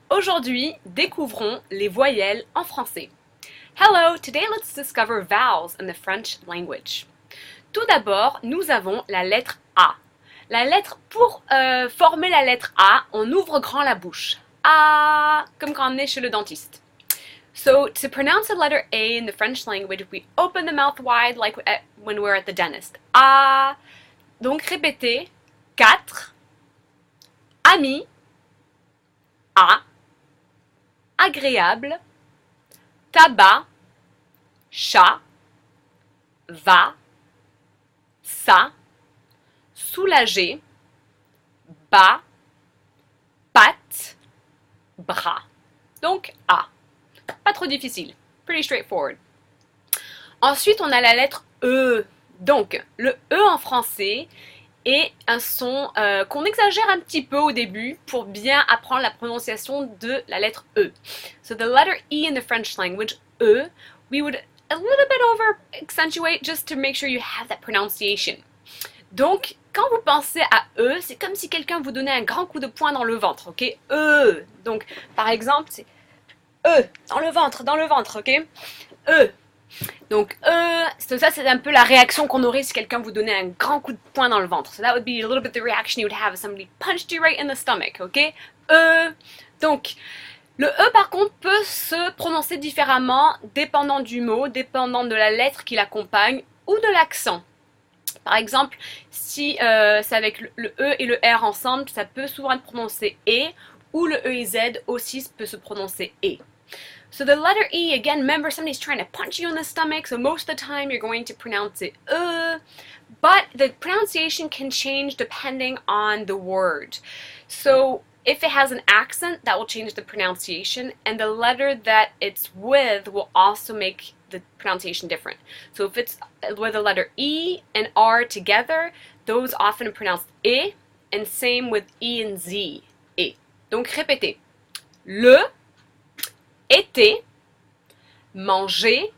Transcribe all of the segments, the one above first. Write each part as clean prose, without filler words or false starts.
Aujourd'hui, découvrons les voyelles en français. Hello, today let's discover vowels in the French language. Tout d'abord, nous avons la lettre A. Pour former la lettre A, on ouvre grand la bouche. A, comme quand on est chez le dentiste. So, to pronounce the letter A in the French language, we open the mouth wide like when we're at the dentist. A. Donc, répétez. 4. Ami. A. Agréable. Tabac. Chat. Va. Ça. Soulager. Bas. Patte. Bras. Donc, A. Pas trop difficile. Pretty straightforward. Ensuite, on a la lettre E. Donc, le E en français est un son qu'on exagère un petit peu au début pour bien apprendre la prononciation de la lettre E. So, the letter E in the French language, E, we would a little bit over accentuate just to make sure you have that pronunciation. Donc, quand vous pensez à E, c'est comme si quelqu'un vous donnait un grand coup de poing dans le ventre, ok? E. Donc, par exemple, c'est E, dans le ventre, ok? E. Donc, ça c'est un peu la réaction qu'on aurait si quelqu'un vous donnait un grand coup de poing dans le ventre. So that would be a little bit the reaction you would have if somebody punched you right in the stomach, ok? Donc, le E par contre peut se prononcer différemment dépendant du mot, dépendant de la lettre qui l'accompagne ou de l'accent. Par exemple, si c'est avec le E et le R ensemble, ça peut souvent être prononcé E, ou le E et Z aussi peut se prononcer E. So the letter E, again, remember somebody's trying to punch you in the stomach, so most of the time you're going to pronounce it but the pronunciation can change depending on the word. So if it has an accent, that will change the pronunciation, and the letter that it's with will also make the pronunciation different. So if it's with the letter E and R together, those often are pronounced E, and same with E and Z, E. Donc répétez. Le, été, manger,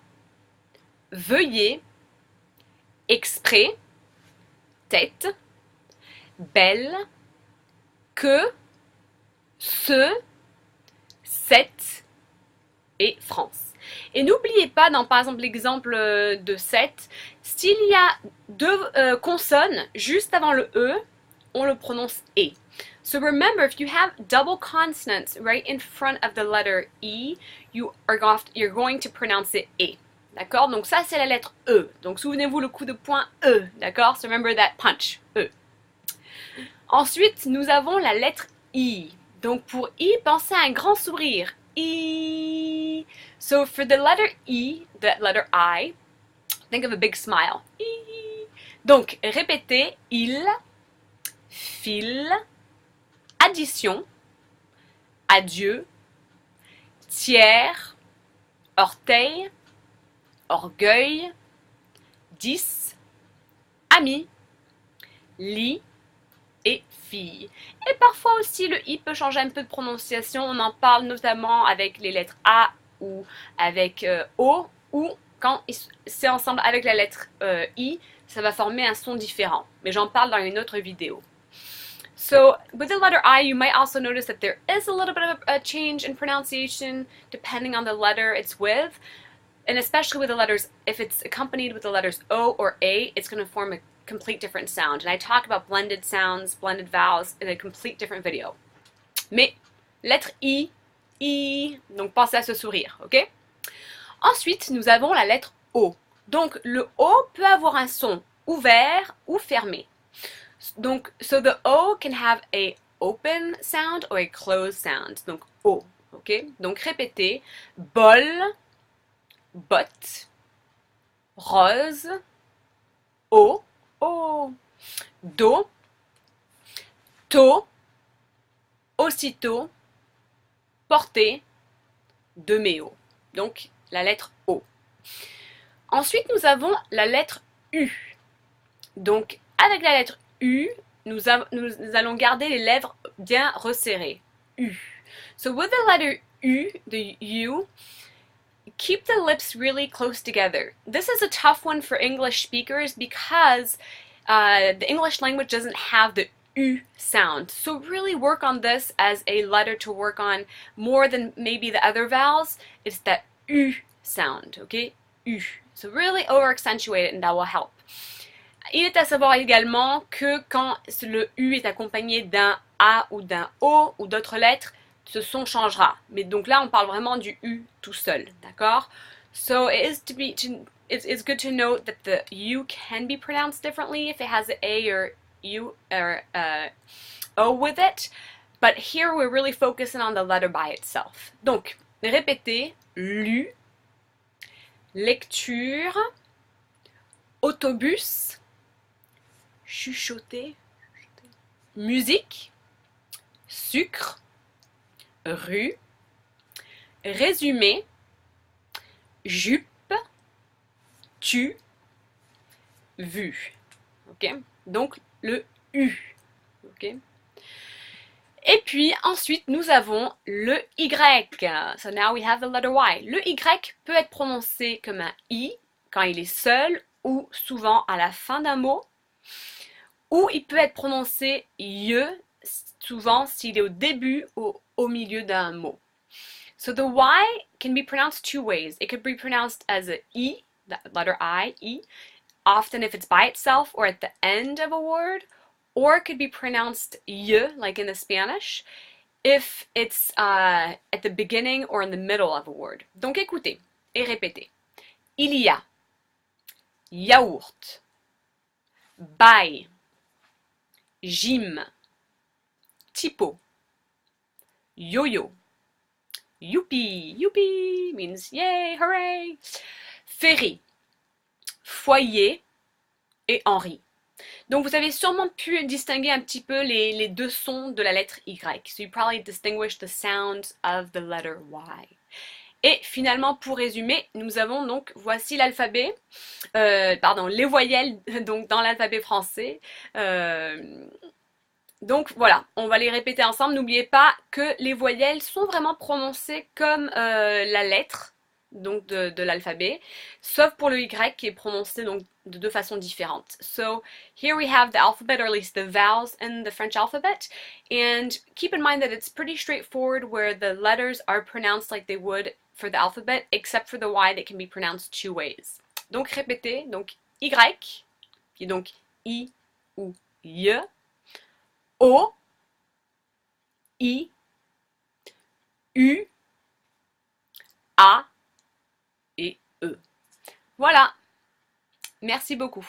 veuillez, exprès, tête, belle, que, ce, cette et France. Et n'oubliez pas, dans par exemple l'exemple de cette, s'il y a deux consonnes juste avant le E, on le prononce E. So remember, if you have double consonants right in front of the letter E, you're going to pronounce it E. D'accord? Donc ça, c'est la lettre E. Donc souvenez-vous le coup de poing E. D'accord? So remember that punch. E. Ensuite, nous avons la lettre I. Donc pour I, pensez à un grand sourire. I. So for the letter E, the letter I, think of a big smile. I. Donc répétez il, fil, addition, adieu, tiers, orteil, orgueil, 10, ami, lit et fille. Et parfois aussi le I peut changer un peu de prononciation, on en parle notamment avec les lettres A ou avec O, ou quand c'est ensemble avec la lettre I, ça va former un son différent. Mais j'en parle dans une autre vidéo. So, with the letter I, you might also notice that there is a little bit of a change in pronunciation depending on the letter it's with. And especially with the letters, if it's accompanied with the letters O or A, it's going to form a complete different sound. And I talk about blended sounds, blended vowels in a complete different video. Mais, lettre I, donc pensez à ce sourire, ok? Ensuite, nous avons la lettre O. Donc, le O peut avoir un son ouvert ou fermé. Donc, so the O can have a open sound or a closed sound. Donc, O, ok? Donc, répétez. Bol, botte, rose, O, do, to, aussitôt, porter, deméo. Donc, la lettre O. Ensuite, nous avons la lettre U. Donc, avec la lettre U, nous allons garder les lèvres bien resserrées. U. So with the letter U, the U, keep the lips really close together. This is a tough one for English speakers because the English language doesn't have the U sound. So really work on this as a letter to work on more than maybe the other vowels. It's that U sound, okay? U. So really over accentuate it and that will help. Il est à savoir également que quand le U est accompagné d'un A ou d'un O ou d'autres lettres, ce son changera. Mais donc là, on parle vraiment du U tout seul, d'accord? So it's good to note that the U can be pronounced differently if it has an A or U or O with it. But here we're really focusing on the letter by itself. Donc, répétez, lu, lecture, autobus, chuchoter, musique, sucre, rue, résumé, jupe, tu, vu. Ok? Donc le U. Ok? Et puis ensuite nous avons le Y. So now we have the letter Y. Le Y peut être prononcé comme un I quand il est seul ou souvent à la fin d'un mot. Ou il peut être prononcé Y souvent s'il est au début ou au milieu d'un mot. So the Y can be pronounced two ways. It could be pronounced as a E, the letter I, E, often if it's by itself or at the end of a word, or it could be pronounced Y, like in the Spanish, if it's at the beginning or in the middle of a word. Donc écoutez et répétez. Il y a, yaourt, bail, gym, typo, yo-yo, youpi, youpi means yay, hooray, ferry, foyer et Henri. Donc vous avez sûrement pu distinguer un petit peu les deux sons de la lettre Y. So you probably distinguish the sounds of the letter Y. Et finalement, pour résumer, nous avons donc, voici l'alphabet, les voyelles donc dans l'alphabet français. Donc voilà, on va les répéter ensemble. N'oubliez pas que les voyelles sont vraiment prononcées comme la lettre donc de l'alphabet, sauf pour le Y qui est prononcé donc de deux façons différentes. So here we have the alphabet, or at least the vowels in the French alphabet, and keep in mind that it's pretty straightforward where the letters are pronounced like they would for the alphabet, except for the Y that can be pronounced two ways. Donc répétez, donc Y, qui est donc I ou Y, O, I, U, A et E. Voilà. Merci beaucoup.